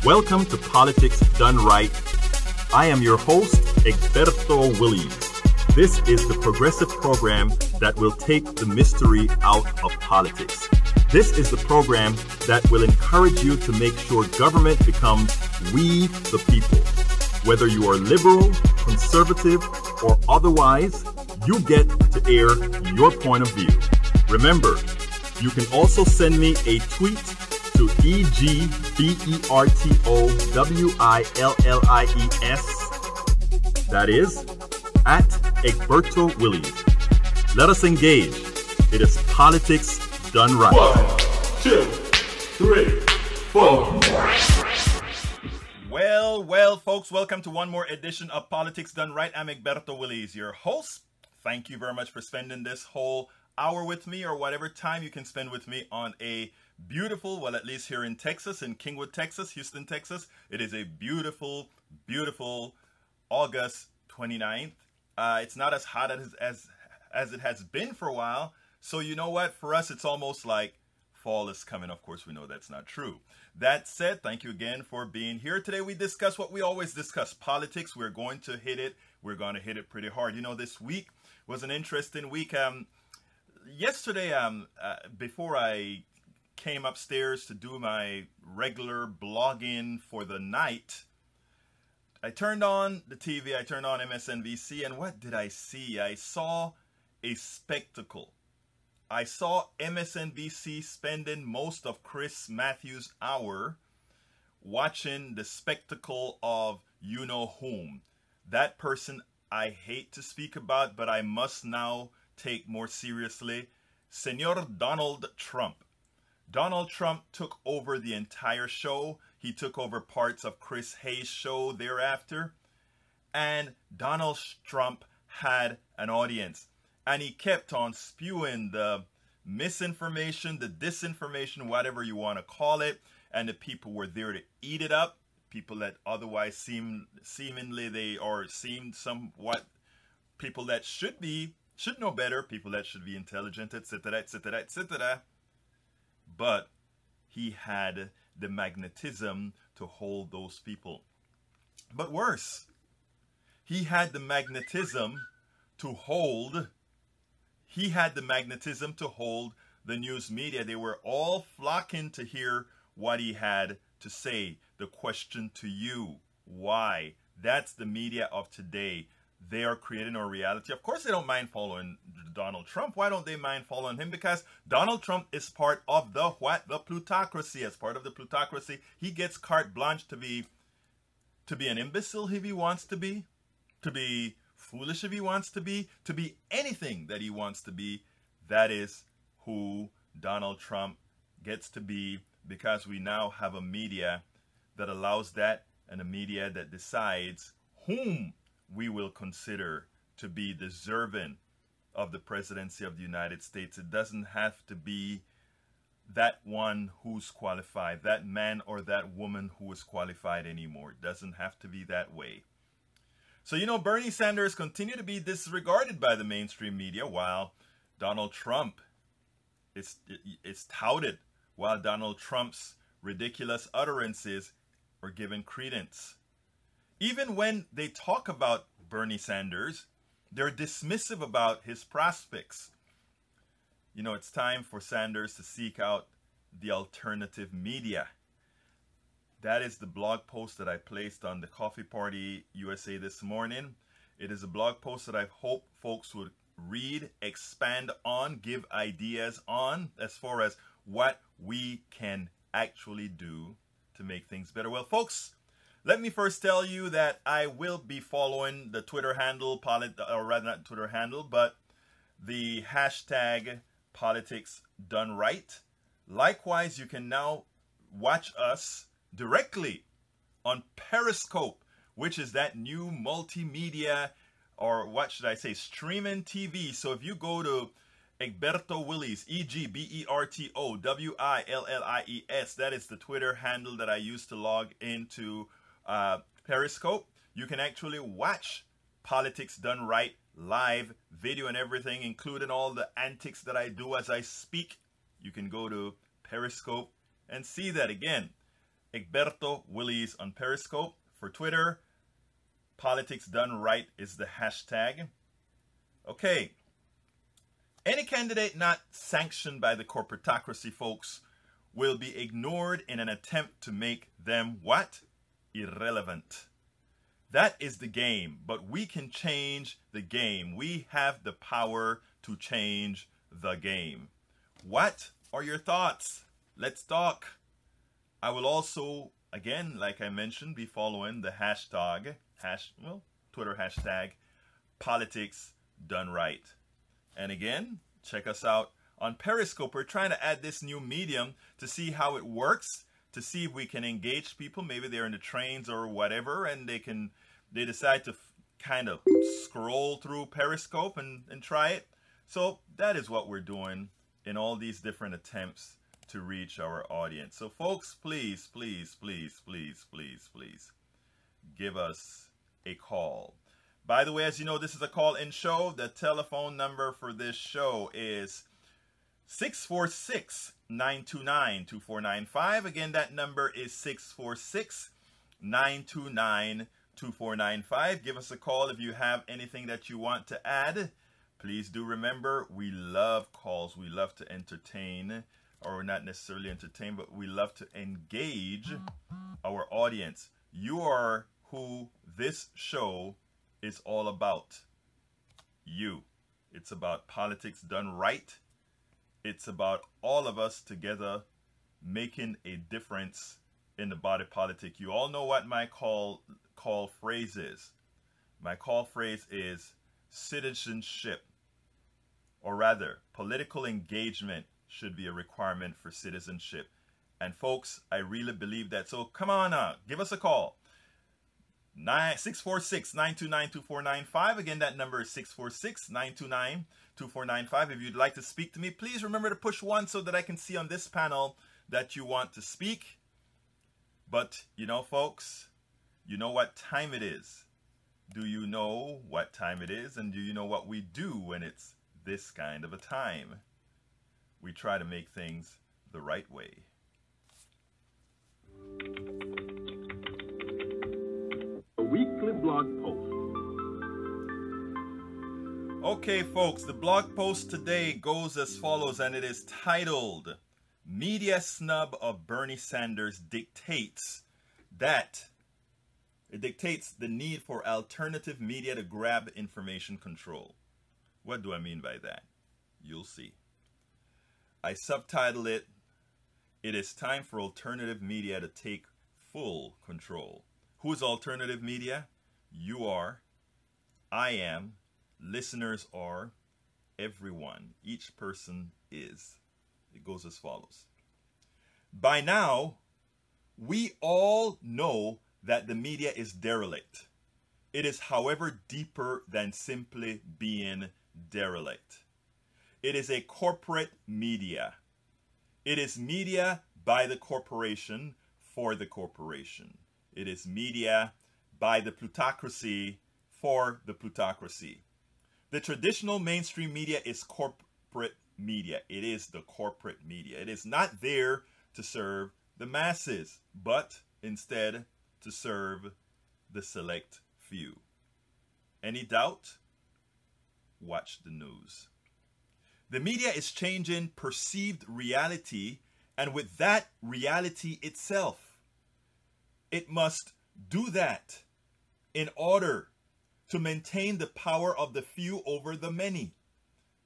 Welcome to Politics Done Right. I am your host, Egberto Willies. This is the progressive program that will take the mystery out of politics. This is the program that will encourage you to make sure government becomes we the people. Whether you are liberal, conservative, or otherwise, you get to air your point of view. Remember, you can also send me a tweet to EGBERTOWILLIES. That is, at Egberto Willies. Let us engage. It is politics done right. 1, 2, 3, 4. Well, folks, welcome to one more edition of Politics Done Right. I'm Egberto Willies, your host. Thank you very much for spending this whole hour with me, or whatever time you can spend with me on a beautiful, well, at least here in Texas, in Kingwood, Texas, Houston, Texas. It is a beautiful, beautiful August 29th. It's not as hot as it has been for a while. So you know what? For us, it's almost like fall is coming. Of course, we know that's not true. That said, thank you again for being here. Today, we discuss what we always discuss, politics. We're going to hit it. We're going to hit it pretty hard. You know, this week was an interesting week. Yesterday, before I came upstairs to do my regular blogging for the night, I turned on the TV, I turned on MSNBC, and what did I see? I saw a spectacle. I saw MSNBC spending most of Chris Matthews' hour watching the spectacle of you-know-whom. That person I hate to speak about, but I must now take more seriously. Senor Donald Trump. Donald Trump took over the entire show. He took over parts of Chris Hayes' show thereafter. And Donald Trump had an audience. And he kept on spewing the misinformation, the disinformation, whatever you want to call it. And the people were there to eat it up. People that otherwise seemed somewhat people that should know better, people that should be intelligent, etc., etc., etc. But he had the magnetism to hold those people. But worse, he had the magnetism to hold the news media. They were all flocking to hear what he had to say. The question to you, why? That's the media of today. They are creating a reality. Of course, they don't mind following Donald Trump. Why don't they mind following him? Because Donald Trump is part of the what? The plutocracy. As part of the plutocracy, he gets carte blanche to be an imbecile if he wants to be foolish if he wants to be anything that he wants to be. That is who Donald Trump gets to be, because we now have a media that allows that, and a media that decides whom we will consider to be deserving of the presidency of the United States. It doesn't have to be that one who's qualified, that man or that woman who is qualified anymore. It doesn't have to be that way. So, you know, Bernie Sanders continued to be disregarded by the mainstream media, while Donald Trump is touted, while Donald Trump's ridiculous utterances are given credence. Even when they talk about Bernie Sanders, they're dismissive about his prospects. You know, it's time for Sanders to seek out the alternative media. That is the blog post that I placed on the Coffee Party USA this morning. It is a blog post that I hope folks would read, expand on, give ideas on, as far as what we can actually do to make things better. Well, folks, let me first tell you that I will be following the Twitter handle, or rather not Twitter handle, but the hashtag Politics Done Right. Likewise, you can now watch us directly on Periscope, which is that new multimedia, or what should I say, streaming TV. So if you go to Egberto Willies, EGBERTOWILLIES, that is the Twitter handle that I use to log into Periscope. You can actually watch Politics Done Right live, video and everything, including all the antics that I do as I speak. You can go to Periscope and see that again. Egberto Willies on Periscope. For Twitter, Politics Done Right is the hashtag. Okay. Any candidate not sanctioned by the corporatocracy, folks, will be ignored in an attempt to make them what? Irrelevant. That is the game, but we can change the game. We have the power to change the game. What are your thoughts? Let's talk. I will also, again, like I mentioned, be following the Twitter hashtag Politics Done Right. And again, check us out on Periscope. We're trying to add this new medium to see how it works, to see if we can engage people. Maybe they're in the trains or whatever, and they decide to kind of scroll through Periscope and try it. So that is what we're doing in all these different attempts to reach our audience. So folks, please, please, please, please, please, please give us a call. By the way, as you know, this is a call-in show. The telephone number for this show is 646-929-2495. Again, that number is 646-929-2495. Give us a call if you have anything that you want to add. Please do remember, we love calls. We love to entertain, or not necessarily entertain, but we love to engage our audience. You are who this show is all about. You. It's about politics done right. It's about all of us together making a difference in the body politic. You all know what my call phrase is. My call phrase is citizenship, or rather, political engagement should be a requirement for citizenship. And folks, I really believe that. So come on out, give us a call. 646-929-2495. Again, that number is 646-929-2495. If you'd like to speak to me, please remember to push 1 so that I can see on this panel that you want to speak. But, you know, folks, you know what time it is. Do you know what time it is? And do you know what we do when it's this kind of a time? We try to make things the right way. A weekly blog post. Okay, folks, the blog post today goes as follows, and it is titled, Media Snub of Bernie Sanders Dictates the need for alternative media to grab information control. What do I mean by that? You'll see. I subtitled it, It is Time for Alternative Media to Take Full Control. Who is alternative media? You are, I am, listeners are, everyone. Each person is. It goes as follows. By now, we all know that the media is derelict. It is, however, deeper than simply being derelict. It is a corporate media. It is media by the corporation for the corporation. It is media by the plutocracy for the plutocracy. The traditional mainstream media is corporate media. It is the corporate media. It is not there to serve the masses, but instead to serve the select few. Any doubt? Watch the news. The media is changing perceived reality, and with that, reality itself. It must do that in order to maintain the power of the few over the many.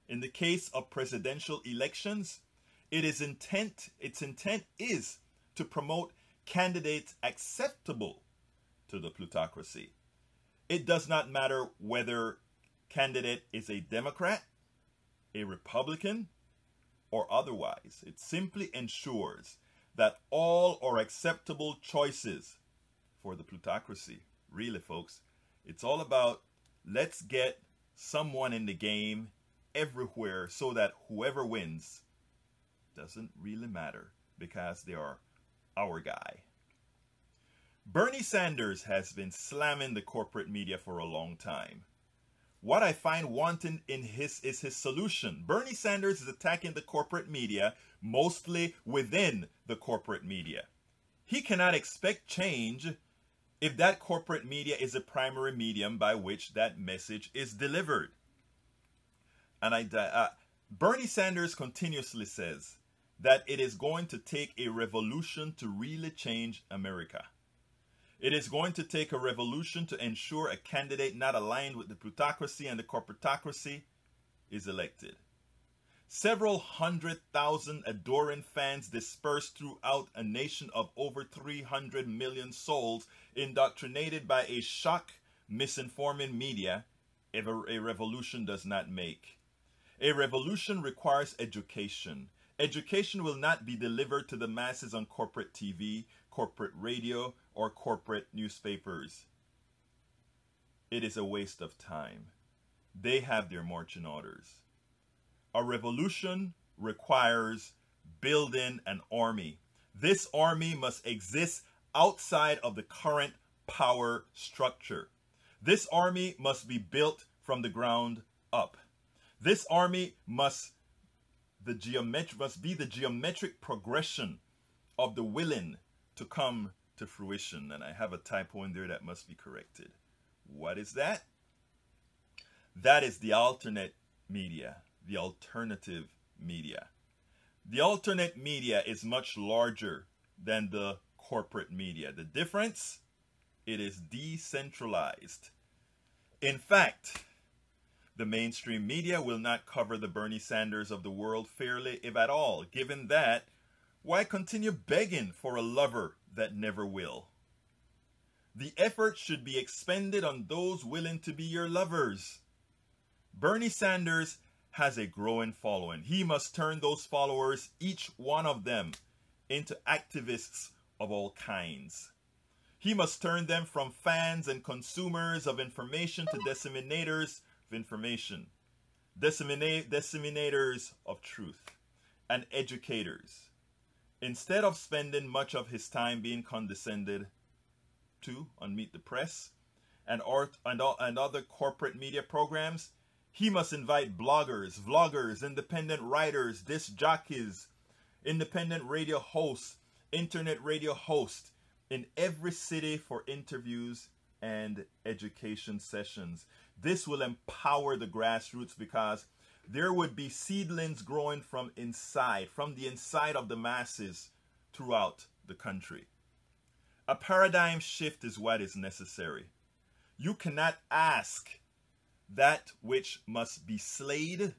In the case of presidential elections, its intent is to promote candidates acceptable to the plutocracy. It does not matter whether candidate is a Democrat, a Republican, or otherwise. It simply ensures that all are acceptable choices for the plutocracy. Really, folks, it's all about let's get someone in the game everywhere so that whoever wins doesn't really matter because they are our guy. Bernie Sanders has been slamming the corporate media for a long time. What I find wanting in is his solution. Bernie Sanders is attacking the corporate media, mostly within the corporate media. he cannot expect change if that corporate media is a primary medium by which that message is delivered. And Bernie Sanders continuously says that it is going to take a revolution to really change America. It is going to take a revolution to ensure a candidate not aligned with the plutocracy and the corporatocracy is elected. Several 100,000 adoring fans dispersed throughout a nation of over 300 million souls indoctrinated by a shock, misinforming media, a revolution does not make. A revolution requires education. Education will not be delivered to the masses on corporate TV, corporate radio, or corporate newspapers. It is a waste of time. They have their marching orders. A revolution requires building an army. This army must exist outside of the current power structure. This army must be built from the ground up. This army must be the geometric progression of the willing to come to fruition. And I have a typo in there that must be corrected. What is that? That is the alternate media, the alternative media. The alternate media is much larger than the corporate media. The difference? It is decentralized. In fact, the mainstream media will not cover the Bernie Sanders of the world fairly, if at all. Given that, why continue begging for a lover that never will? The effort should be expended on those willing to be your lovers. Bernie Sanders has a growing following. He must turn those followers, each one of them, into activists of all kinds. He must turn them from fans and consumers of information to disseminators of information, disseminators of truth, and educators. Instead of spending much of his time being condescended to on Meet the Press and other corporate media programs, he must invite bloggers, vloggers, independent writers, disc jockeys, independent radio hosts, internet radio hosts in every city for interviews and education sessions. This will empower the grassroots because there would be seedlings growing from the inside of the masses throughout the country. A paradigm shift is what is necessary. You cannot ask that which must be slayed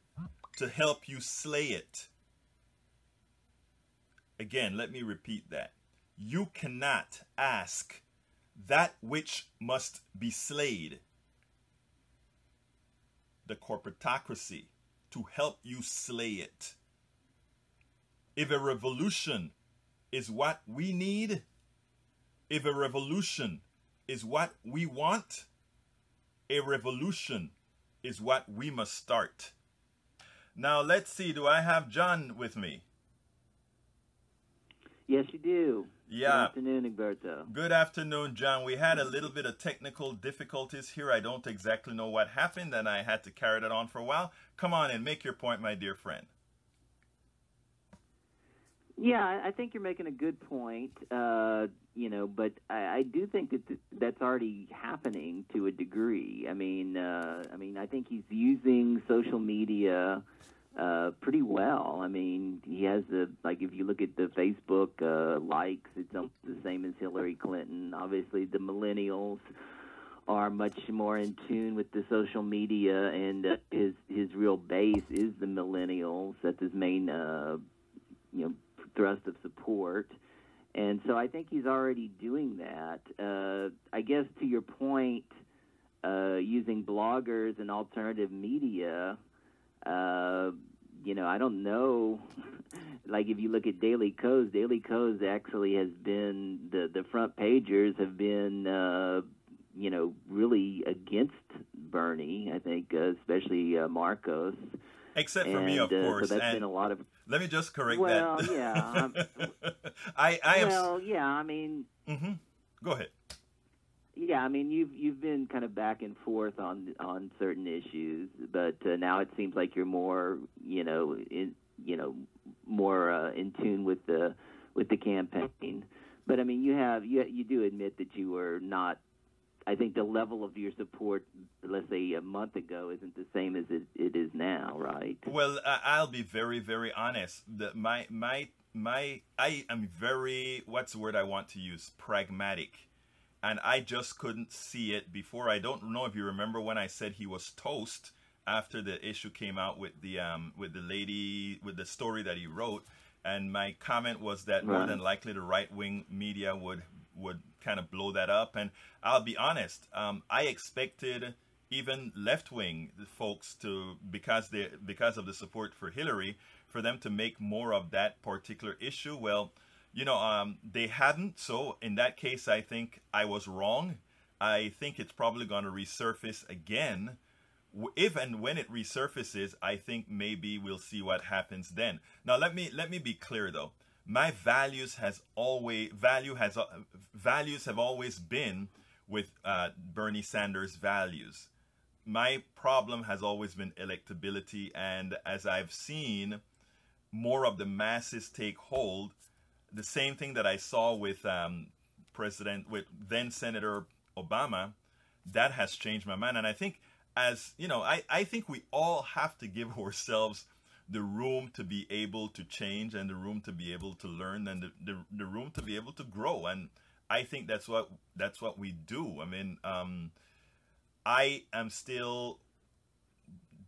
to help you slay it. Again, let me repeat that. You cannot ask that which must be slayed, the corporatocracy, to help you slay it. If a revolution is what we need, if a revolution is what we want, a revolution is what we must start. Now let's see, do I have John with me? Yes, you do. Yeah. Good afternoon, Egberto. Good afternoon, John. We had a little bit of technical difficulties here. I don't exactly know what happened, and I had to carry that on for a while. Come on and make your point, my dear friend. Yeah, I think you're making a good point, but I do think that that's already happening to a degree. I mean, I think he's using social media pretty well. I mean, he has if you look at the Facebook likes, it's almost the same as Hillary Clinton. Obviously, the millennials are much more in tune with the social media, and his real base is the millennials. That's his main, thrust of support. And so I think he's already doing that. I guess to your point, using bloggers and alternative media, I don't know. Like if you look at Daily Kos actually has been, the front pagers have been, really against Bernie, I think, especially Marcos. Except for me, of course. So that's been a lot of... Let me just correct that. Well, yeah. I mean... Mm-hmm. Go ahead. Yeah, I mean, you've been kind of back and forth on certain issues, but now it seems like you're more, more in tune with the campaign. But I mean, you do admit that you were not. I think the level of your support, let's say a month ago, isn't the same as it is now, right? Well, I'll be very, very honest. I am very, what's the word I want to use? Pragmatic. And I just couldn't see it before. I don't know if you remember when I said he was toast after the issue came out with the lady, with the story that he wrote. And my comment was that more than likely the right-wing media would kind of blow that up. And I'll be honest, I expected even left-wing folks to, because of the support for Hillary, for them to make more of that particular issue. Well, they hadn't. So in that case, I think I was wrong. I think it's probably going to resurface again. If and when it resurfaces, I think maybe we'll see what happens then. Now, let me be clear though. My values have always been with Bernie Sanders' values. My problem has always been electability, and as I've seen more of the masses take hold, the same thing that I saw with then Senator Obama, that has changed my mind. And I think, as you know, I think we all have to give ourselves the room to be able to change, and the room to be able to learn, and the room to be able to grow. And I think that's what we do. I mean, I am still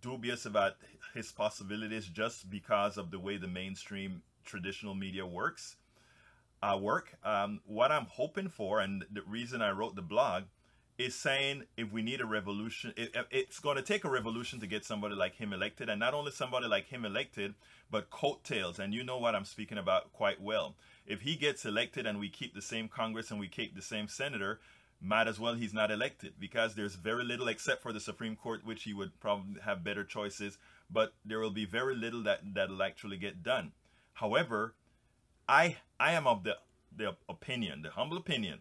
dubious about his possibilities just because of the way the mainstream traditional media works. What I'm hoping for, and the reason I wrote the blog, is saying if we need a revolution, it's going to take a revolution to get somebody like him elected, and not only somebody like him elected, but coattails. And you know what I'm speaking about quite well. If he gets elected and we keep the same Congress and we keep the same senator, might as well he's not elected, because there's very little, except for the Supreme Court, which he would probably have better choices, but there will be very little that'll actually get done. However, I am of the opinion, the humble opinion,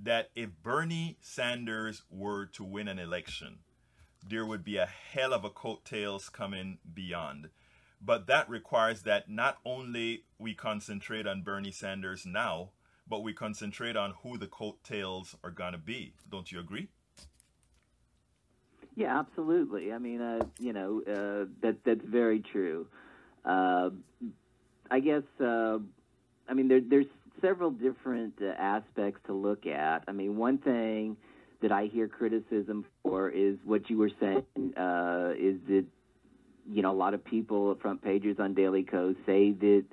that if Bernie Sanders were to win an election, there would be a hell of a coattails coming beyond. But that requires that not only we concentrate on Bernie Sanders now, but we concentrate on who the coattails are going to be. Don't you agree? Yeah, absolutely. I mean, that's very true. I guess, I mean, there's several different aspects to look at. I mean, one thing that I hear criticism for is what you were saying, is that, a lot of people, front pages on Daily Kos, say that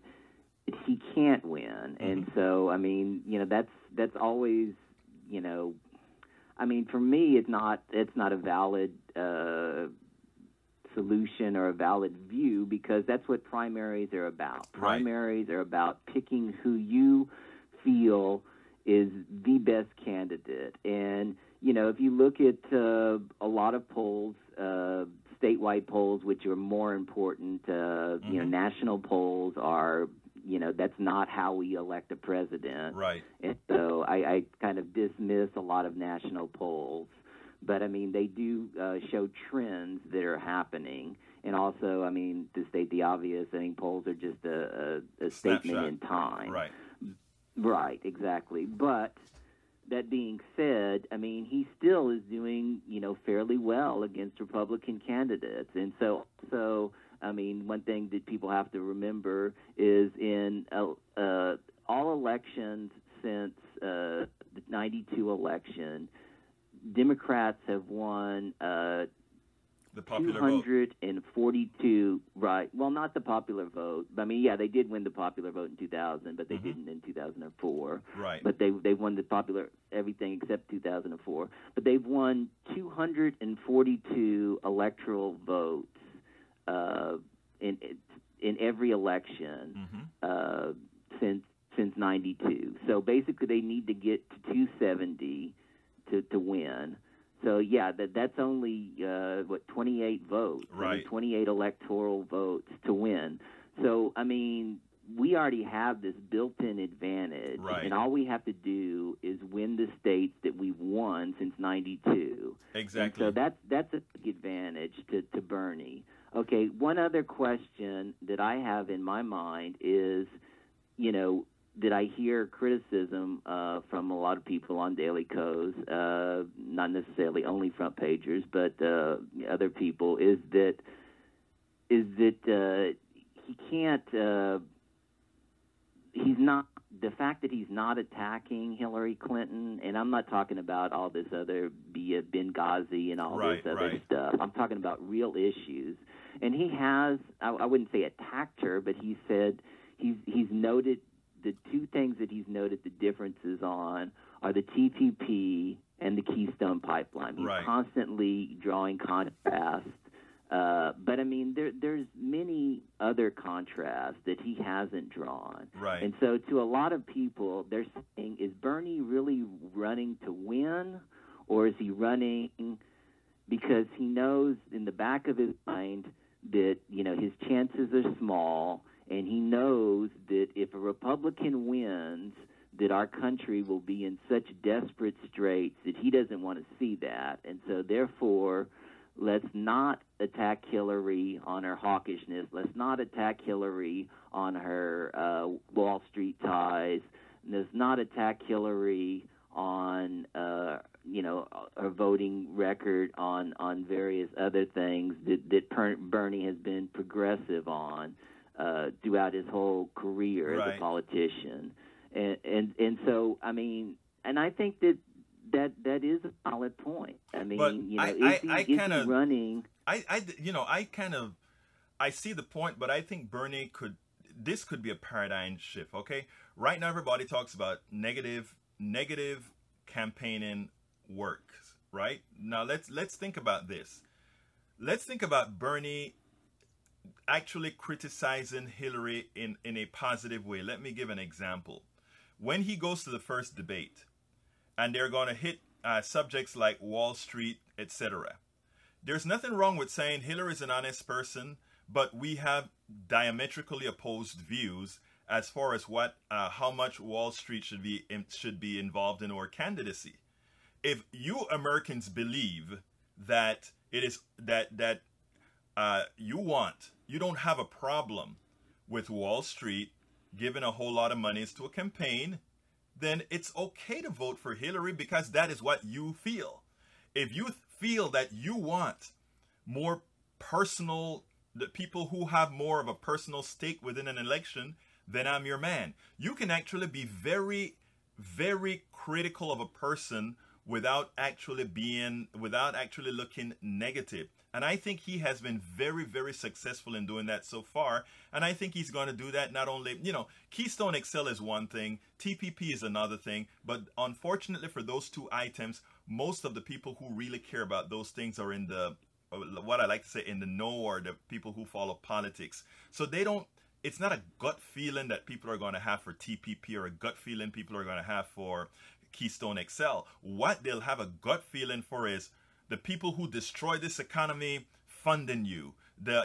he can't win. And so, I mean, that's always, I mean, for me, it's not a valid solution or a valid view, because that's what primaries are about. Primaries are about picking who you feel is the best candidate. And, if you look at a lot of polls, statewide polls, which are more important, national polls are, that's not how we elect a president. Right. And so I kind of dismiss a lot of national polls. But, I mean, they do show trends that are happening. And also, I mean, to state the obvious, I think polls are just a statement in time. Right. Right, exactly. But that being said, I mean, he still is doing, fairly well against Republican candidates. And so, I mean, one thing that people have to remember is in all elections since the 92 election, Democrats have won the popular 242 vote. Right. Well, not the popular vote. I mean, yeah, they did win the popular vote in 2000, but they didn't in 2004. Right. But they won the popular everything except 2004. But they've won 242 electoral votes in every election since 92. So basically, they need to get to 270 to win. So yeah, that's only 28 votes, right? 28 electoral votes to win. So I mean, we already have this built-in advantage, right? And all we have to do is win the states that we've won since '92. Exactly. And so that's a big advantage to Bernie. Okay, one other question that I have in my mind is, that I hear criticism from a lot of people on Daily Kos, not necessarily only front pagers, but other people, is that he can't. He's not. The fact that he's not attacking Hillary Clinton, and I'm not talking about all this other Benghazi and all this other stuff. I'm talking about real issues. And he has, I wouldn't say attacked her, but he said he's noted the two things that he's noted the differences on are the TPP and the Keystone Pipeline. He's constantly drawing contrasts. But I mean, there's many other contrasts that he hasn't drawn. Right. And so to a lot of people, they're saying, is Bernie really running to win, or is he running because he knows in the back of his mind that, you know, his chances are small, and he knows that if a Republican wins, that our country will be in such desperate straits that he doesn't want to see that. And so therefore, let's not attack Hillary on her hawkishness. Let's not attack Hillary on her Wall Street ties. Let's not attack Hillary on, you know, her voting record, on various other things that Bernie has been progressive on throughout his whole career as a politician. And so, I mean, and I think that is a solid point. I mean, but you know, is he running? I see the point, but I think Bernie this could be a paradigm shift. Okay, right now everybody talks about negative campaigning works. Right now, let's think about this. Let's think about Bernie actually criticizing Hillary in a positive way. Let me give an example. When he goes to the first debate, and they're going to hit subjects like Wall Street, etc. There's nothing wrong with saying Hillary's an honest person, but we have diametrically opposed views as far as how much Wall Street should be involved in our candidacy. If you Americans believe that it is that you don't have a problem with Wall Street giving a whole lot of monies to a campaign, then it's okay to vote for Hillary because that is what you feel. If you feel that you want more personal, the people who have more of a personal stake within an election, then I'm your man. You can actually be very, very critical of a person without actually looking negative. And I think he has been very, very successful in doing that so far. And I think he's going to do that not only, Keystone XL is one thing, TPP is another thing. But unfortunately for those two items, most of the people who really care about those things are in the, what I like to say, in the know, or the people who follow politics. So it's not a gut feeling that people are going to have for TPP or a gut feeling people are going to have for Keystone XL. What they'll have a gut feeling for is the people who destroy this economy funding you. There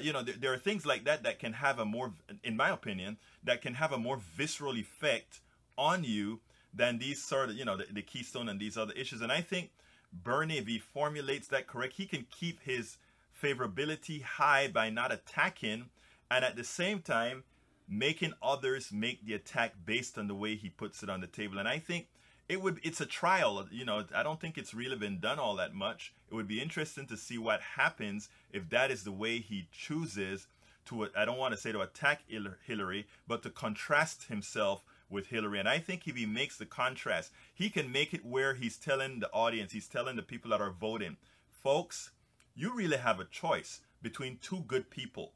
are things like that can have a more, in my opinion, that can have a more visceral effect on you than these sort of, the Keystone and these other issues. And I think Bernie, if he formulates that correct, he can keep his favorability high by not attacking, and at the same time making others make the attack based on the way he puts it on the table. And I think it's a trial. I don't think it's really been done all that much. It would be interesting to see what happens if that is the way he chooses to, I don't want to say to attack Hillary, but to contrast himself with Hillary. And I think if he makes the contrast, he can make it where he's telling the audience, he's telling the people that are voting, folks, you really have a choice between two good people.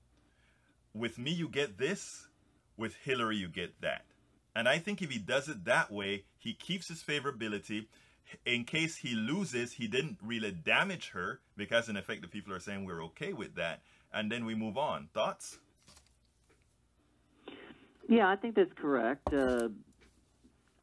With me, you get this. With Hillary, you get that. And I think if he does it that way, he keeps his favorability. In case he loses, he didn't really damage her, because in effect, the people are saying we're okay with that. And then we move on. Thoughts? Yeah, I think that's correct.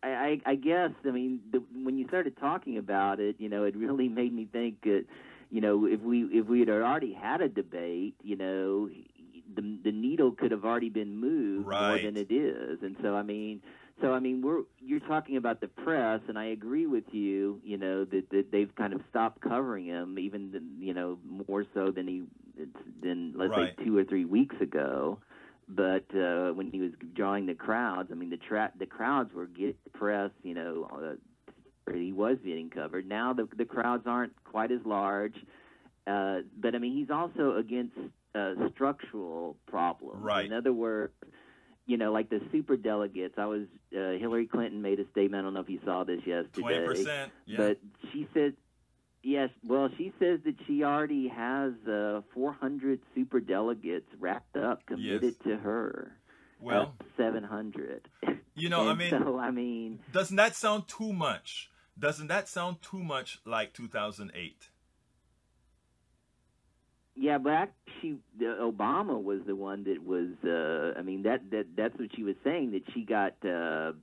I guess, when you started talking about it, it really made me think that, if we had already had a debate, the needle could have already been moved more than it is. And so, you're talking about the press, and I agree with you, that they've kind of stopped covering him, even, more so than let's say 2 or 3 weeks ago. But when he was drawing the crowds, I mean, the crowds were getting the press, he was getting covered. Now the crowds aren't quite as large, but I mean, he's also against structural problems. Right. In other words, like the super delegates. Hillary Clinton made a statement. I don't know if you saw this yesterday. 20%. Yeah. But she said, yes. Well, she says that she already has 400 super delegates wrapped up, committed to her. Well, 700. I mean, doesn't that sound too much? Doesn't that sound too much like 2008? Yeah, but actually, Obama was the one that was. That's what she was saying, that she got. That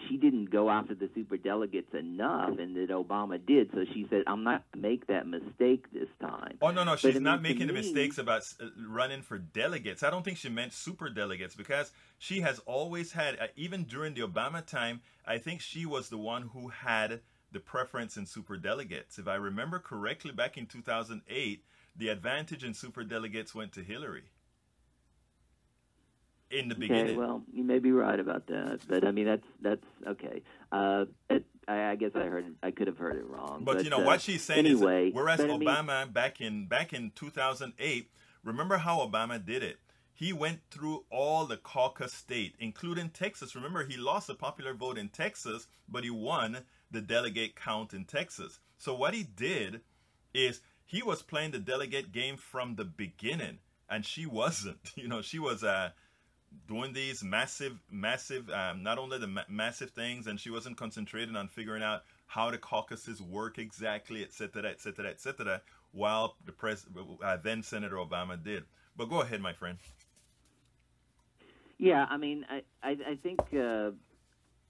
she didn't go after the super delegates enough, and that Obama did. So she said, "I'm not going to make that mistake this time." Oh no, she's not making the mistakes about running for delegates. I don't think she meant super delegates, because she has always had, even during the Obama time, I think she was the one who had the preference in super delegates. If I remember correctly, back in 2008. The advantage in super delegates went to Hillary in the beginning. Okay, well, you may be right about that, but I mean that's okay. I guess I could have heard it wrong. But what she's saying anyway, is, whereas Obama back in 2008, remember how Obama did it? He went through all the caucus state, including Texas. Remember, he lost the popular vote in Texas, but he won the delegate count in Texas. So what he did is, he was playing the delegate game from the beginning, and she wasn't. She was doing these massive, not only the massive things, and she wasn't concentrating on figuring out how the caucuses work exactly, et cetera, while the then Senator Obama did. But go ahead, my friend. Yeah, I mean, I think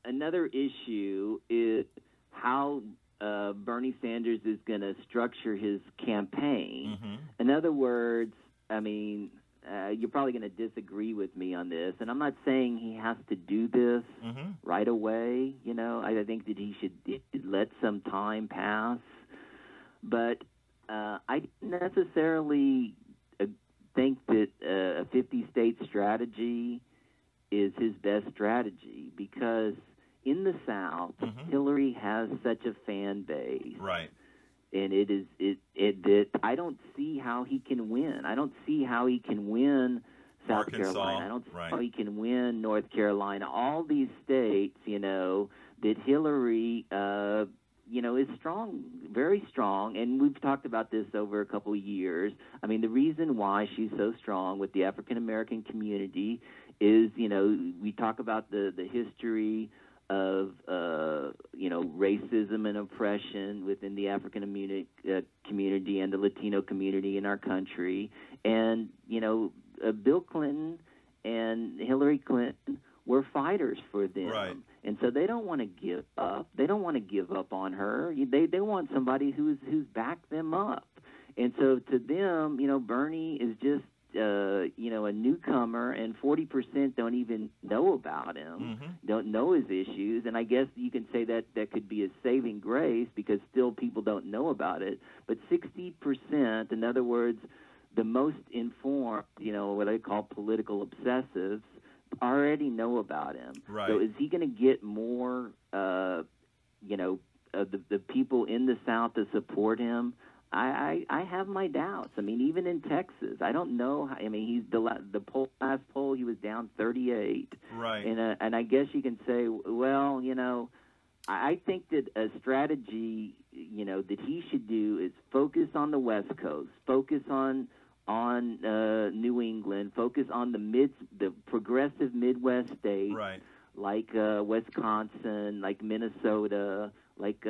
another issue is how Bernie Sanders is going to structure his campaign. Mm-hmm. In other words, I mean, you're probably going to disagree with me on this, and I'm not saying he has to do this right away. I think that he should let some time pass, but I don't necessarily think that a 50-state strategy is his best strategy, because in the South, Hillary has such a fan base, right? And that I don't see how he can win. I don't see how he can win South Carolina. I don't see how he can win North Carolina. All these states, that Hillary, is strong, very strong. And we've talked about this over a couple of years. I mean, the reason why she's so strong with the African American community is, we talk about the history of racism and oppression within the African community and the Latino community in our country, and Bill Clinton and Hillary Clinton were fighters for them, right. And so they don't want to give up. They don't want to give up on her. They want somebody who's backed them up, and so to them, Bernie is just a newcomer, and 40% don't even know about him, don't know his issues, and I guess you can say that could be a saving grace, because still people don't know about it. But 60%, in other words, the most informed, what I call political obsessives, already know about him. Right. So is he going to get more, the people in the South to support him? I have my doubts. I mean, even in Texas, I don't know. I mean, he's the last poll he was down 38. Right. And I guess you can say, well, I think that a strategy, that he should do is focus on the West Coast, focus on New England, focus on the progressive Midwest states, right, like Wisconsin, like Minnesota, like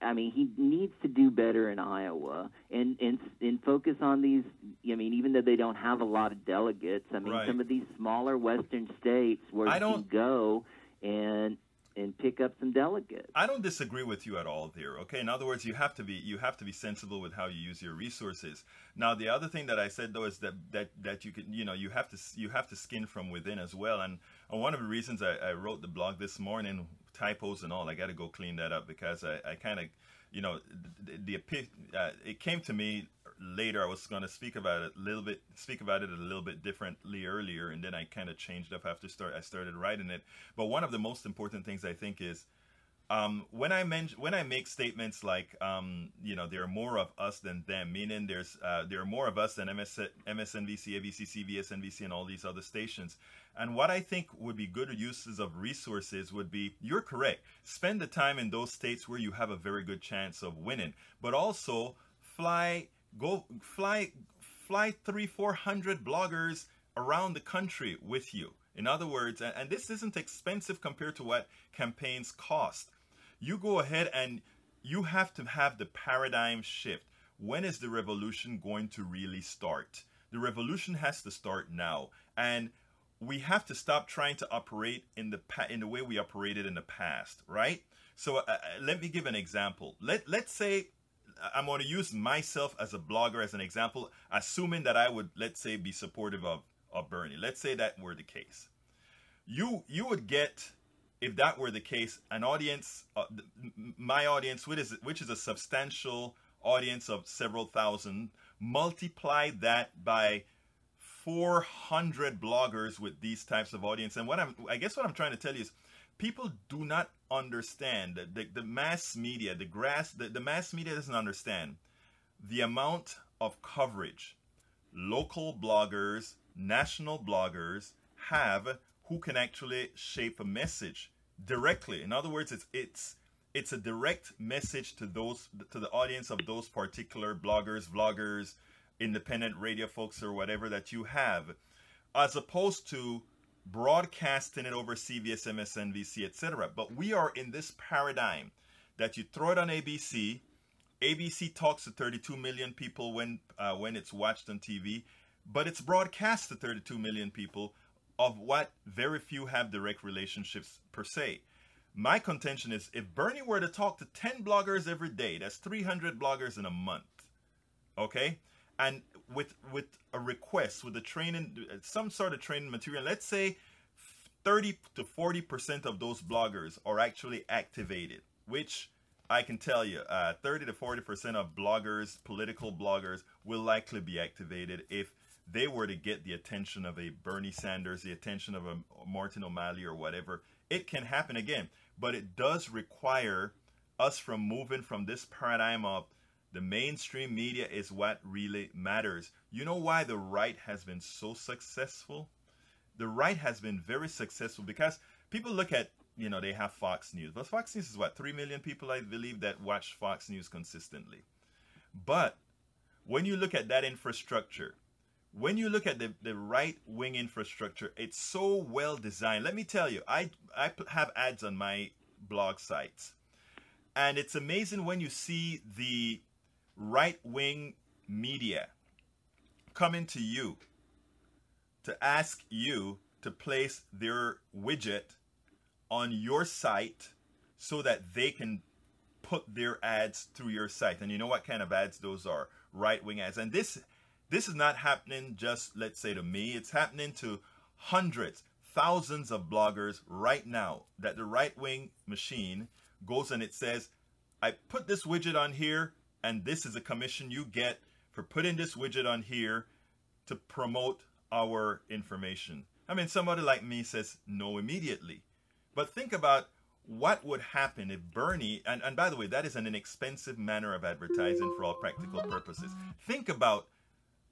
I mean, he needs to do better in Iowa and focus on these. I mean, even though they don't have a lot of delegates, I mean, right. some of these smaller Western states where he can go and pick up some delegates. I don't disagree with you at all there. Okay, in other words, you have to be sensible with how you use your resources. Now, the other thing that I said though is that you can you have to skin from within as well. And And one of the reasons I wrote the blog this morning, typos and all, I got to go clean that up because I kind of, you know, it came to me later. I was going to speak about it a little bit differently earlier, and then I kind of changed up after I started writing it. But one of the most important things I think is when I make statements like you know, there are more of us than them, meaning there are more of us than MSNBC, ABC, CBS, NBC, and all these other stations. And what I think would be good uses of resources would be, you're correct, spend the time in those states where you have a very good chance of winning, but also fly 300-400 bloggers around the country with you. In other words, and this isn't expensive compared to what campaigns cost. You go ahead and you have to have the paradigm shift. When is the revolution going to really start? The revolution has to start now. And we have to stop trying to operate in the way we operated in the past, right? So let me give an example. Let's say I'm going to use myself as a blogger as an example, assuming that I would, let's say, be supportive of Bernie. Let's say that were the case. You would get, if that were the case, an audience, my audience, which is a substantial audience of several thousand, multiply that by 400 bloggers with these types of audience. And I guess what I'm trying to tell you is, people do not understand that the mass media, the mass media doesn't understand the amount of coverage local bloggers, national bloggers have, who can actually shape a message directly. In other words, it's a direct message to the audience of those particular bloggers, vloggers, independent radio folks, or whatever that you have, as opposed to broadcasting it over CBS, MSNBC, etc. But we are in this paradigm that you throw it on ABC. ABC talks to 32 million people when it's watched on TV, but it's broadcast to 32 million people, of what very few have direct relationships per se. My contention is, if Bernie were to talk to 10 bloggers every day, that's 300 bloggers in a month, okay? And with a request, with a training, some sort of training material, let's say 30 to 40% of those bloggers are actually activated, which I can tell you, 30 to 40% of bloggers, political bloggers, will likely be activated if they were to get the attention of a Bernie Sanders, the attention of a Martin O'Malley or whatever. It can happen again, but it does require us from moving from this paradigm of the mainstream media is what really matters. You know why the right has been so successful? The right has been very successful because people look at, you know, they have Fox News. But Fox News is what, 3 million people, I believe, that watch Fox News consistently. But when you look at that infrastructure, when you look at the right-wing infrastructure, it's so well designed. Let me tell you, I have ads on my blog sites. And it's amazing when you see the right-wing media coming to you to ask you to place their widget on your site so that they can put their ads through your site. And you know what kind of ads those are? Right-wing ads. And this is not happening just, let's say, to me. It's happening to hundreds, thousands of bloggers right now, that the right-wing machine goes and it says, I put this widget on here, and this is a commission you get for putting this widget on here to promote our information. I mean, somebody like me says no immediately. But think about what would happen if Bernie, and by the way, that is an inexpensive manner of advertising for all practical purposes. Think about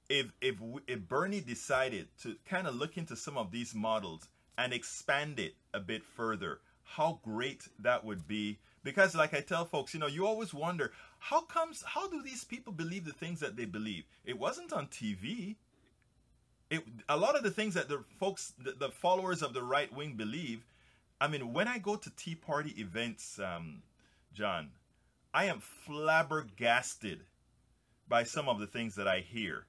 if Bernie decided to kind of look into some of these models and expand it a bit further, how great that would be. Because like I tell folks, you know, you always wonder, how do these people believe the things that they believe? It wasn't on TV. A lot of the things that the folks, the followers of the right wing believe, I mean, when I go to Tea Party events, John, I am flabbergasted by some of the things that I hear.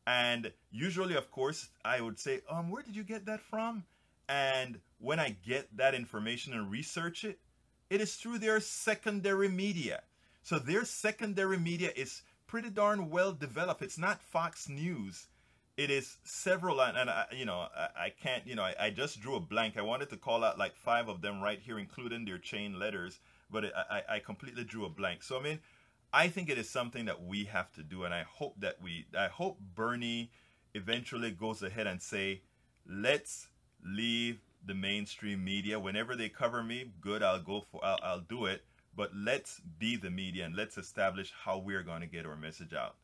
And usually, of course, I would say, where did you get that from? And when I get that information and research it, it is through their secondary media. So their secondary media is pretty darn well developed. It's not Fox News. it is several, and I can't, I just drew a blank. I wanted to call out like 5 of them right here, including their chain letters, but I completely drew a blank. So, I mean, I think it is something that we have to do, and I hope Bernie eventually goes ahead and say, let's leave the mainstream media. Whenever they cover me, good, I'll do it, but let's be the media and let's establish how we're going to get our message out.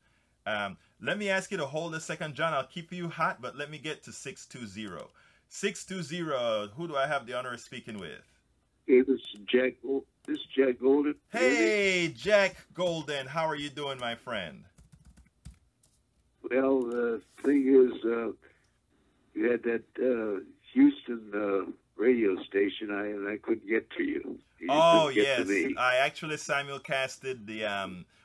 Let me ask you to hold a second, John. I'll keep you hot, but let me get to 620. 620, who do I have the honor of speaking with? Hey, this is Jack Golden. Hey, Jack Golden. How are you doing, my friend? Well, the thing is, you had that Houston radio station, and I couldn't get to you. Oh, yes. I actually simulcasted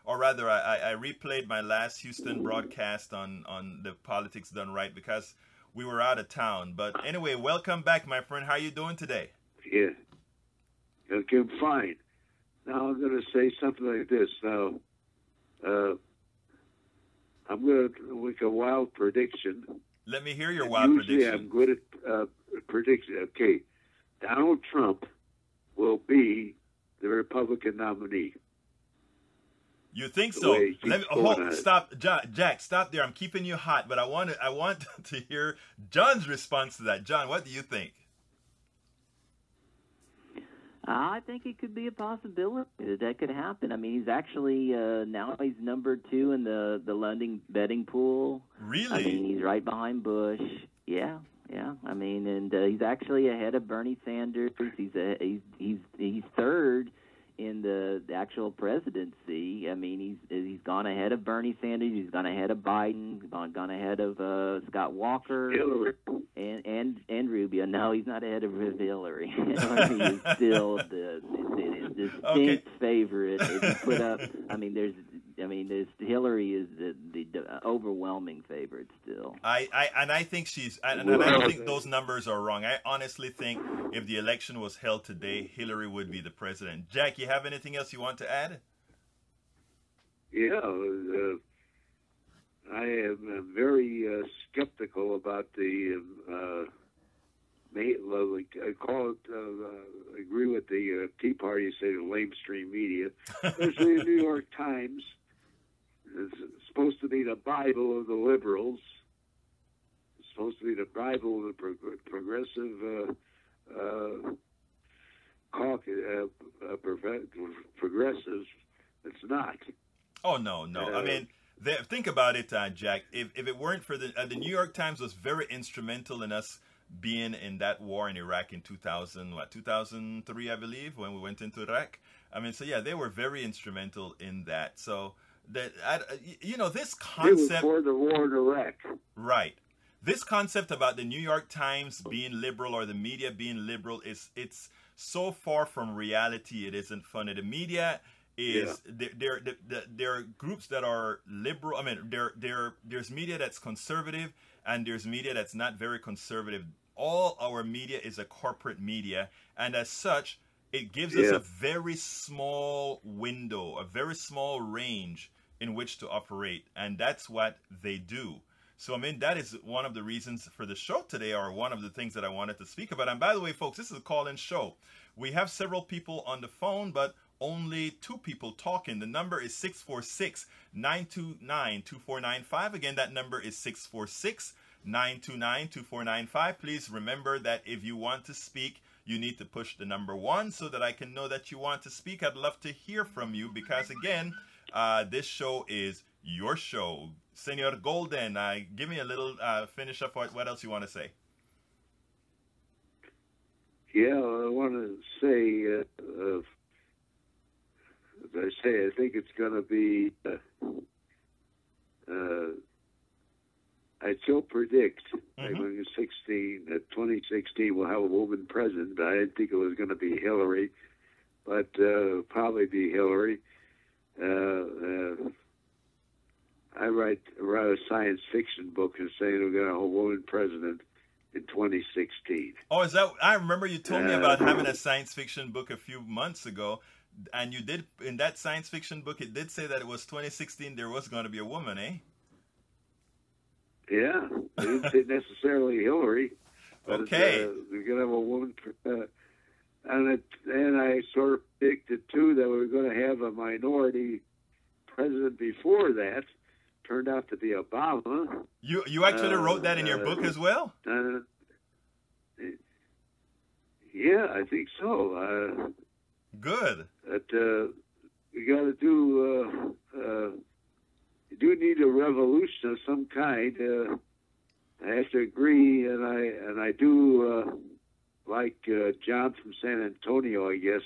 or rather, I replayed my last Houston broadcast on the Politics Done Right because we were out of town. But anyway, welcome back, my friend. How are you doing today? Yeah. Okay, I'm fine. Now I'm going to say something like this. Now, I'm going to make a wild prediction. Let me hear your wild prediction. I'm good at prediction. Okay. Donald Trump will be the Republican nominee. You think so? Stop, Jack. Stop there. I'm keeping you hot, but I want to hear John's response to that. John, what do you think? I think it could be a possibility that could happen. I mean, he's actually now he's number 2 in the London betting pool. Really? I mean, he's right behind Bush. Yeah. I mean, and he's actually ahead of Bernie Sanders. He's third in the actual presidency. I mean, he's gone ahead of Bernie Sanders. He's gone ahead of Biden. He's gone ahead of Scott Walker and Rubio. No, he's not ahead of Hillary. Hillary is still the distinct favorite. If you put up, Hillary is the overwhelming favorite still. I think I don't think those numbers are wrong. I honestly think if the election was held today, Hillary would be the president. Jack, you have anything else you want to add? Yeah, I am very skeptical about the I call it. Agree with the Tea Party. Say the lamestream media, especially the New York Times. It's supposed to be the Bible of the liberals. It's supposed to be the Bible of the progressive progressives. It's not. Oh no! I mean, think about it, Jack. If it weren't for the New York Times was very instrumental in us being in that war in Iraq in 2003, I believe, when we went into Iraq. I mean, so yeah, they were very instrumental in that. So that this concept for the war in Iraq, right? This concept about the New York Times being liberal or the media being liberal it's so far from reality. It isn't funny. The media is there are groups that are liberal. I mean, there's media that's conservative and there's media that's not very conservative. All our media is a corporate media, and as such, it gives us a very small window, a very small range in which to operate, and that's what they do. So, I mean, that is one of the reasons for the show today, or one of the things that I wanted to speak about. And by the way, folks, this is a call-in show. We have several people on the phone, but only 2 people talking. The number is 646-929-2495. Again, that number is 646-929-2495. Please remember that if you want to speak, you need to push the number 1 so that I can know that you want to speak. I'd love to hear from you because, again, this show is your show. Senor Golden, give me a little finish up. What else you want to say? Yeah, I want to say, as I say, I think it's going to be, I still predict in 2016 we'll have a woman president. I didn't think it was going to be Hillary, but probably be Hillary. I write a science fiction book and saying we're going to have a woman president in 2016. Oh, is that? I remember you told me about having a science fiction book a few months ago, and you did in that science fiction book. It did say that it was 2016. There was going to be a woman, eh? Yeah, I didn't say necessarily Hillary. But Okay. we're going to have a woman, and I sort of predicted too that we were going to have a minority president before that. Turned out to be Obama. You actually wrote that in your book as well? Yeah, I think so. Good. But we got to do. You do need a revolution of some kind. I have to agree, and I do like John from San Antonio. I guess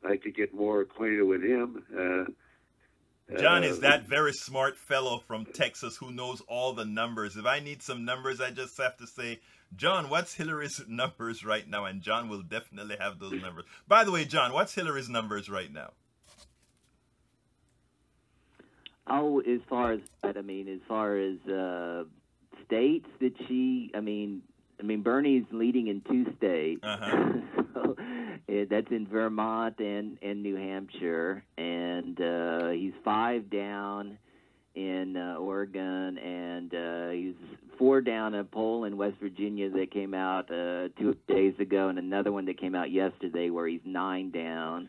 like to get more acquainted with him. John is that very smart fellow from Texas who knows all the numbers. If I need some numbers, I just have to say, John, what's Hillary's numbers right now? And John will definitely have those numbers. By the way, John, what's Hillary's numbers right now? Oh, as far as states that she, I mean, Bernie's leading in 2 states. So that's in Vermont and New Hampshire, and he's 5 down in Oregon, and he's 4 down a poll in West Virginia that came out 2 days ago, and another one that came out yesterday where he's 9 down,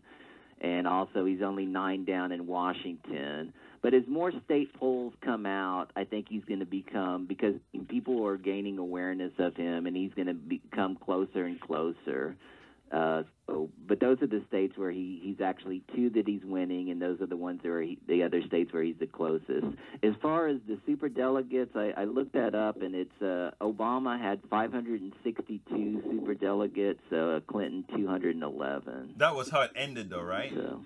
and also he's only 9 down in Washington. But as more state polls come out, I think he's going to become, because people are gaining awareness of him, and he's going to become closer and closer. But those are the states where he's actually 2 that he's winning, and those are the ones where the other states where he's the closest. As far as the super delegates, I looked that up, and it's Obama had 562 super delegates, Clinton 211. That was how it ended, though, right? So,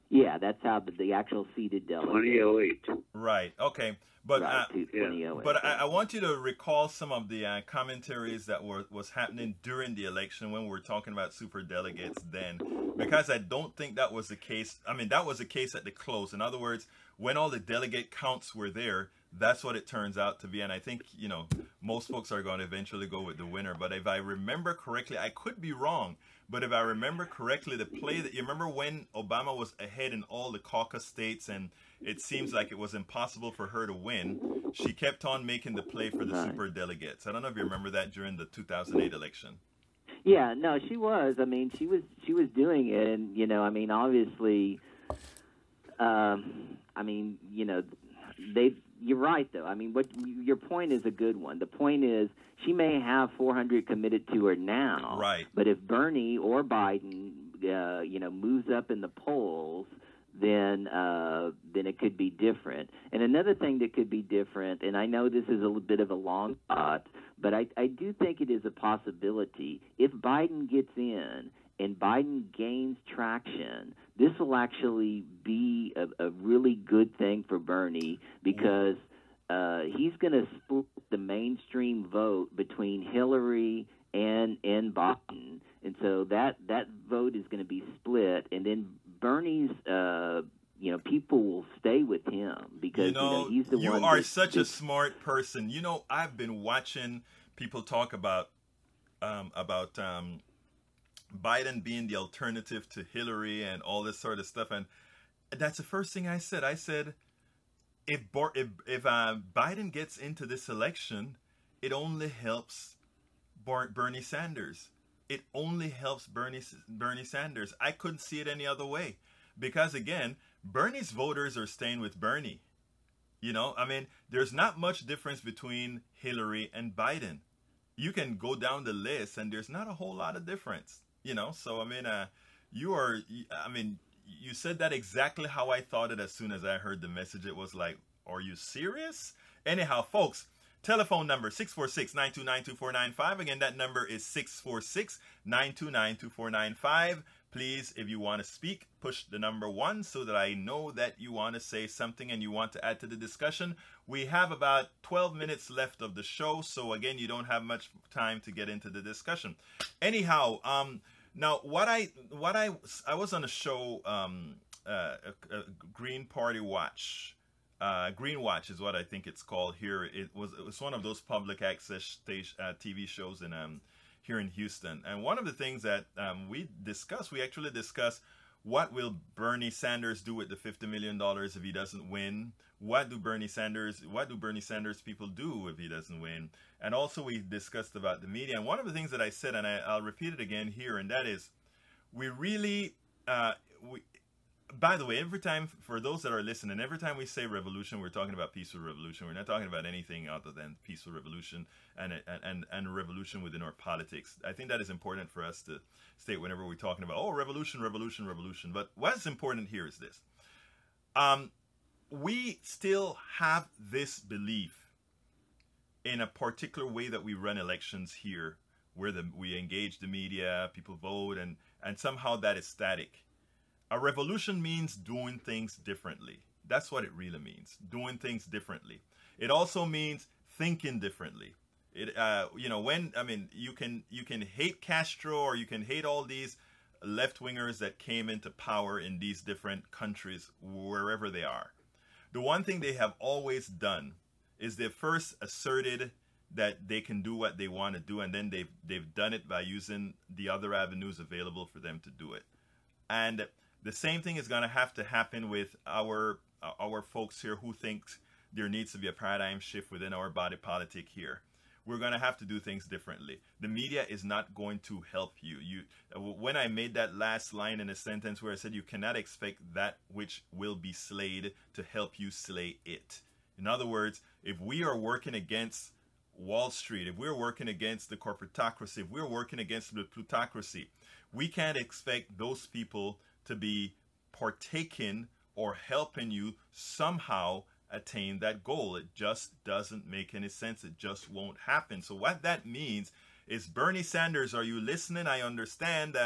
yeah, that's how the actual seated delegates. 2008. Right. Okay. But right, 2008. but I want you to recall some of the commentaries that was happening during the election when we were talking about super delegates then, because I don't think that was the case. I mean, that was the case at the close. In other words, when all the delegate counts were there, that's what it turns out to be. And I think, most folks are going to eventually go with the winner. But if I remember correctly, I could be wrong, but if I remember correctly, the play that you remember when Obama was ahead in all the caucus states and it seems like it was impossible for her to win, she kept on making the play for the super delegates. I don't know if you remember that during the 2008 election. Yeah, no, she was. I mean, she was doing it, and obviously, You're right, though. I mean, your point is a good one. The point is she may have 400 committed to her now, right? But if Bernie or Biden, moves up in the polls, then it could be different. And another thing that could be different, and I know this is a little bit of a long shot, but I do think it is a possibility. If Biden gets in and Biden gains traction, this will actually be a really good thing for Bernie, because he's going to split the mainstream vote between Hillary and Biden. And so that vote is going to be split, and then Bernie's people will stay with him because he's the one. You are such a smart person. I've been watching people talk about Biden being the alternative to Hillary and all this sort of stuff, and that's the first thing I said. I said, if Biden gets into this election, it only helps Bernie Sanders. It only helps Bernie Sanders. I couldn't see it any other way, because again, Bernie's voters are staying with Bernie. There's not much difference between Hillary and Biden. You can go down the list, and there's not a whole lot of difference. So you said that exactly how I thought it as soon as I heard the message. It was like, are you serious? Anyhow, folks, telephone number 646-929-2495. Again, that number is 646-929-2495. Please, if you want to speak, push the number 1 so that I know that you want to say something and you want to add to the discussion. We have about 12 minutes left of the show, so again, you don't have much time to get into the discussion. Anyhow, now I was on a show, Green Party Watch. Green Watch is what I think it's called here. It was one of those public access TV shows in here in Houston. And one of the things that we actually discussed What will Bernie Sanders do with the $50 million if he doesn't win? What do Bernie Sanders people do if he doesn't win? And also we discussed about the media. And one of the things that I said, and I'll repeat it again here, and that is, we really, by the way, every time, for those that are listening, every time we say revolution, we're talking about peaceful revolution. We're not talking about anything other than peaceful revolution and revolution within our politics. I think that is important for us to state whenever we're talking about, oh, revolution, revolution, revolution. But what's important here is this. We still have this belief in a particular way that we run elections here, where we engage the media, people vote, and somehow that is static. A revolution means doing things differently. That's what it really means, doing things differently. It also means thinking differently. It, you can hate Castro, or you can hate all these left-wingers that came into power in these different countries, wherever they are. The one thing they have always done is they first asserted that they can do what they want to do, and then they've done it by using the other avenues available for them to do it. And the same thing is going to have to happen with our folks here who think there needs to be a paradigm shift within our body politic here. We're going to have to do things differently. The media is not going to help you. When I made that last line in a sentence where I said you cannot expect that which will be slayed to help you slay it. In other words, if we are working against Wall Street, if we're working against the corporatocracy, if we're working against the plutocracy, we can't expect those people to be partaking or helping you somehow attain that goal. It just doesn't make any sense. It just won't happen. So what that means is, Bernie Sanders, are you listening? I understand,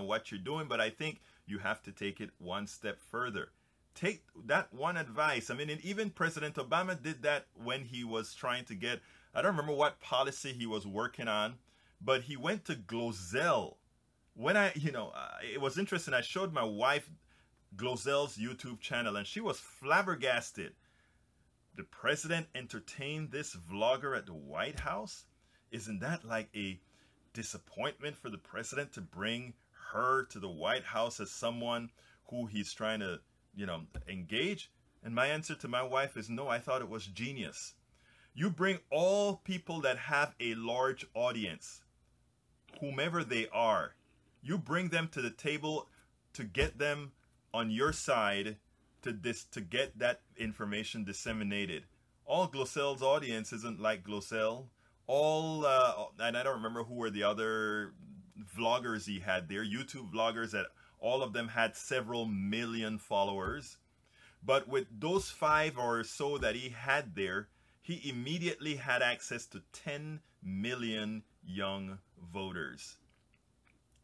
what you're doing, but I think you have to take it one step further. Take that one advice. I mean, and even President Obama did that when he was trying to get, I don't remember what policy he was working on, but he went to Glozell. When it was interesting. I showed my wife Glozell's YouTube channel, and she was flabbergasted. The president entertained this vlogger at the White House? Isn't that like a disappointment for the president to bring her to the White House as someone who he's trying to, engage? And my answer to my wife is no, I thought it was genius. You bring all people that have a large audience, whomever they are, you bring them to the table to get them on your side to get that information disseminated. All Glozell's audience isn't like Glozell. And I don't remember who were the other vloggers he had there, YouTube vloggers, that all of them had several million followers. But with those 5 or so that he had there, he immediately had access to 10 million young voters.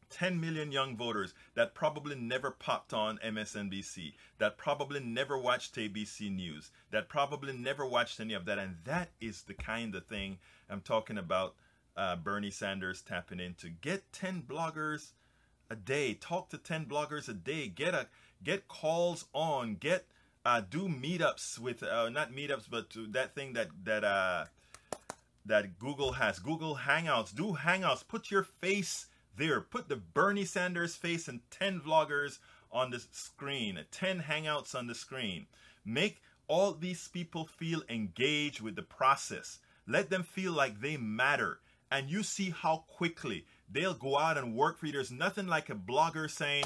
10 million young voters that probably never popped on MSNBC, that probably never watched ABC News, that probably never watched any of that. And that is the kind of thing I'm talking about Bernie Sanders tapping into. Get 10 bloggers a day. Talk to 10 bloggers a day. Get calls on. Do meetups with, not meetups, but that thing that Google has. Google Hangouts. Do Hangouts. Put your face there. Put the Bernie Sanders face and 10 vloggers on the screen, 10 hangouts on the screen. Make all these people feel engaged with the process. Let them feel like they matter. And you see how quickly they'll go out and work for you. There's nothing like a blogger saying,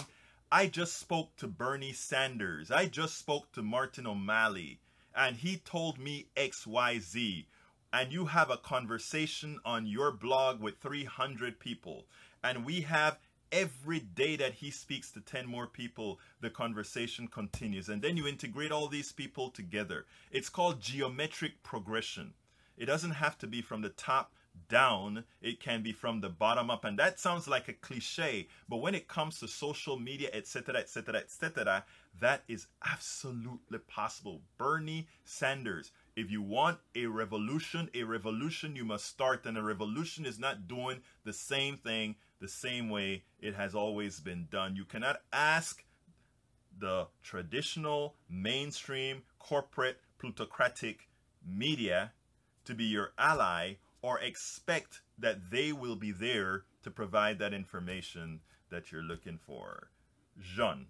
I just spoke to Bernie Sanders. I just spoke to Martin O'Malley, and he told me XYZ. And you have a conversation on your blog with 300 people. And we have every day that he speaks to 10 more people, the conversation continues. And then you integrate all these people together. It's called geometric progression. It doesn't have to be from the top down. It can be from the bottom up. And that sounds like a cliche. But when it comes to social media, etc., etc., etc., that is absolutely possible. Bernie Sanders. If you want a revolution you must start. And a revolution is not doing the same thing the same way it has always been done. You cannot ask the traditional, mainstream, corporate, plutocratic media to be your ally or expect that they will be there to provide that information that you're looking for. Jean.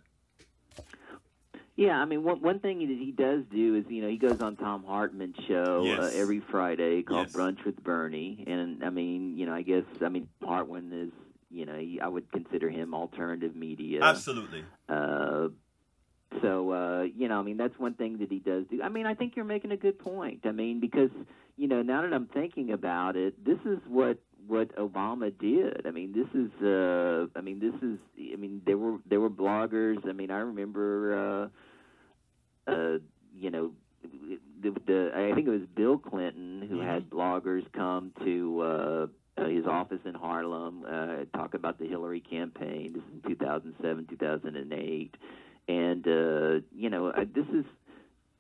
Yeah, I mean, one thing that he does do is, he goes on Tom Hartman's show Yes. every Friday called Yes. Brunch with Bernie, and I mean, I guess, Hartman is, I would consider him alternative media. Absolutely. That's one thing that he does do. I mean, I think you're making a good point. I mean, because, now that I'm thinking about it, this is what Obama did. I mean, there were bloggers. I mean, I remember, I think it was Bill Clinton who had bloggers come to his office in Harlem, talk about the Hillary campaign. This is in 2007, 2008. And, this is,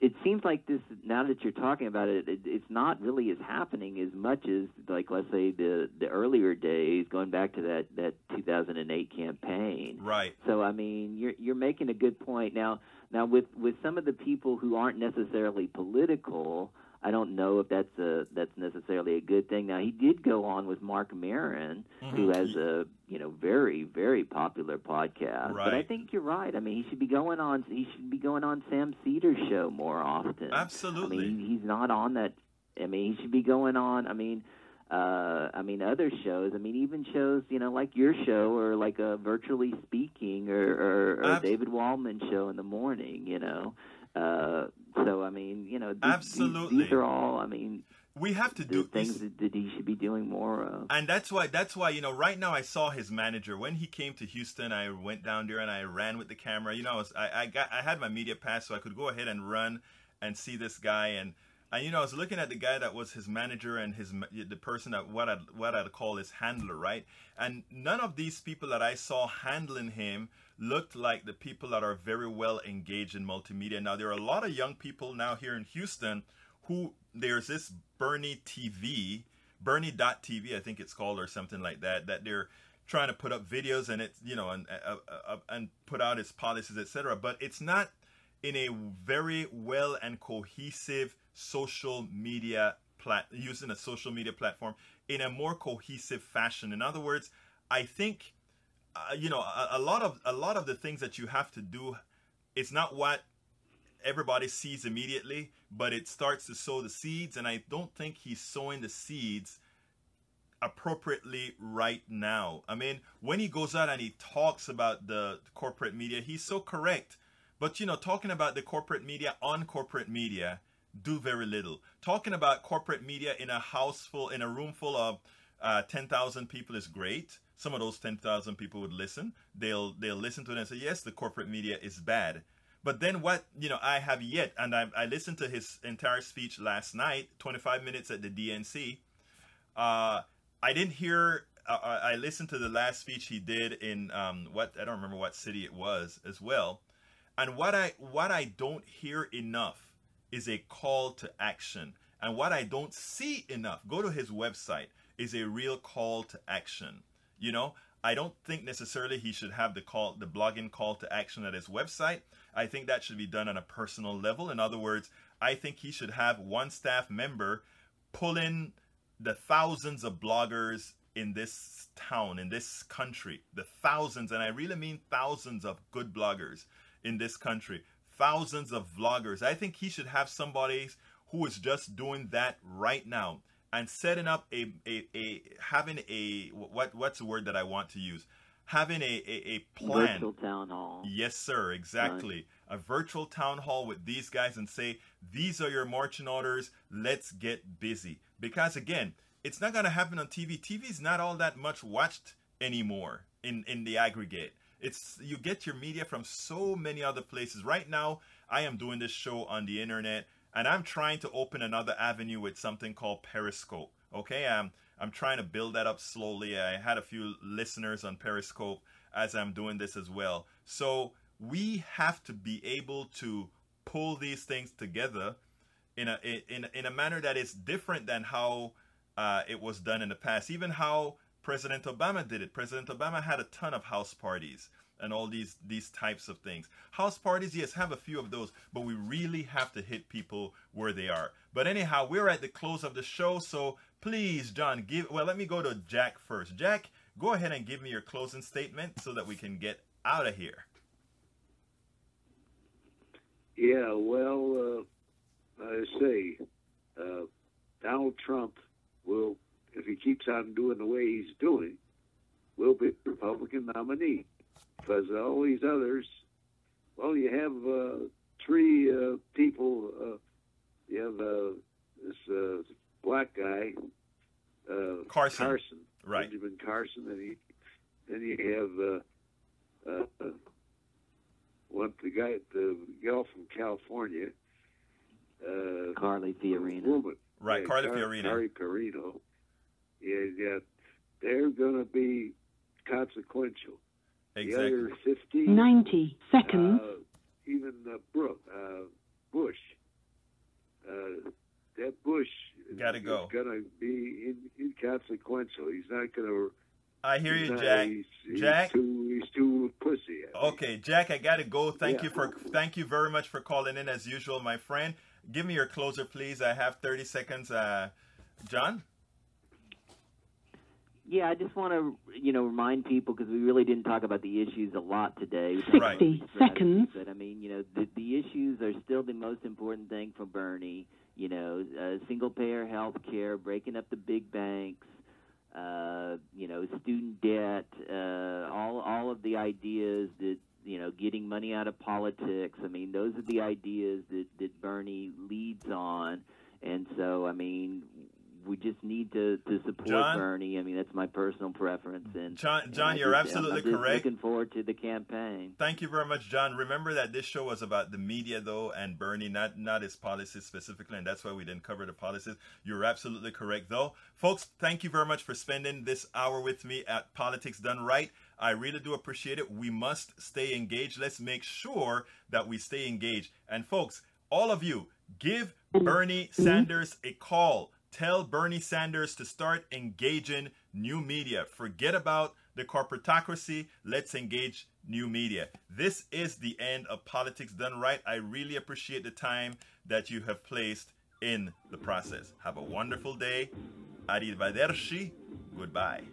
it seems like this, now that you're talking about it, it's not really as happening as much as, like, let's say the earlier days, going back to that 2008 campaign. Right. So, I mean, you're making a good point. Now with some of the people who aren't necessarily political, I don't know if that's necessarily a good thing. Now, he did go on with Mark Maron, who has a very, very popular podcast. Right. But I think you're right. I mean, he should be going on Sam Cedar's show more often. Absolutely. I mean, he's not on that. I mean, he should be going on. Other shows. I mean, even shows, like your show, or like a Virtually Speaking, or David Wallman's show in the morning. So, I mean, absolutely. These are all, I mean, we have to do things that he should be doing more of. And that's why, right now I saw his manager. When he came to Houston, I went down there and I ran with the camera. I had my media pass, so I could go ahead and run and see this guy. And I was looking at the guy that was his manager and the person that what I'd call his handler, right? And none of these people that I saw handling him looked like the people that are very well engaged in multimedia. Now, there are a lot of young people now here in Houston who, there's this Bernie.tv, I think it's called, or something like that they're trying to put up videos and it's, and put out its policies, etc. But it's not in a very well and cohesive social media using a social media platform in a more cohesive fashion. In other words, I think a lot of the things that you have to do, it's not what everybody sees immediately, but it starts to sow the seeds, and I don't think he's sowing the seeds appropriately right now. I mean, when he goes out and he talks about the corporate media, he's so correct. But talking about the corporate media on corporate media do very little. Talking about corporate media in a room full of 10,000 people is great. Some of those 10,000 people would listen. They'll listen to it and say, yes, the corporate media is bad. But then what, I have yet, and I listened to his entire speech last night, 25 minutes at the DNC. I didn't hear, I listened to the last speech he did in, I don't remember what city it was as well. And what I don't hear enough is a call to action. And what I don't see enough, go to his website, is a real call to action. I don't think necessarily he should have the blogging call to action at his website. I think that should be done on a personal level. In other words, I think he should have one staff member pull in the thousands of bloggers in this town, in this country, the thousands, and I really mean thousands of good bloggers in this country, thousands of vloggers. I think he should have somebody who is just doing that right now and setting up what's the word that I want to use? Having a plan. Virtual town hall. Yes, sir, exactly. Right. A virtual town hall with these guys and say, these are your marching orders, let's get busy. Because again, it's not going to happen on TV. TV is not all that much watched anymore in the aggregate. You get your media from so many other places. Right now, I am doing this show on the internet, and I'm trying to open another avenue with something called Periscope. Okay, I'm trying to build that up slowly. I had a few listeners on Periscope as I'm doing this as well. So we have to be able to pull these things together in a manner that is different than how it was done in the past. Even how President Obama did it. President Obama had a ton of house parties and all these types of things. House parties, yes, have a few of those, but we really have to hit people where they are. But anyhow, we're at the close of the show, so please, John, let me go to Jack first. Jack, go ahead and give me your closing statement so that we can get out of here. Yeah, well, I say, Donald Trump will, if he keeps on doing the way he's doing, will be the Republican nominee. Because all these others, well, you have three people. You have this black guy, Carson. Right. Benjamin Carson, and then you have the gal from California, Carly Fiorina. Woman. Right, yeah, Carly Fiorina. Carly Fiorina. Yeah, they're going to be consequential. Exactly. The other 15, 90 seconds. Even Bush. That Bush Gotta go. is going to be inconsequential. He's not going to. I hear you, Jack. Jack, he's too pussy. Okay, Jack, I gotta go. Thank you very much for calling in as usual, my friend. Give me your closer, please. I have 30 seconds. John? Yeah, I just want to, remind people, because we really didn't talk about the issues a lot today. 60 seconds. But, I mean, the issues are still the most important thing for Bernie. Single-payer health care, breaking up the big banks, student debt, all of the ideas that, getting money out of politics. I mean, those are the ideas that Bernie leads on. And so, I mean, we just need to support John? Bernie. I mean, that's my personal preference. And John, you're absolutely correct. Looking forward to the campaign. Thank you very much, John. Remember that this show was about the media, though, and Bernie, not his policies specifically, and that's why we didn't cover the policies. You're absolutely correct, though. Folks, thank you very much for spending this hour with me at Politics Done Right. I really do appreciate it. We must stay engaged. Let's make sure that we stay engaged. And, folks, all of you, give Bernie Sanders a call. Tell Bernie Sanders to start engaging new media. Forget about the corporatocracy. Let's engage new media. This is the end of Politics Done Right. I really appreciate the time that you have placed in the process. Have a wonderful day. Arrivederci. Goodbye.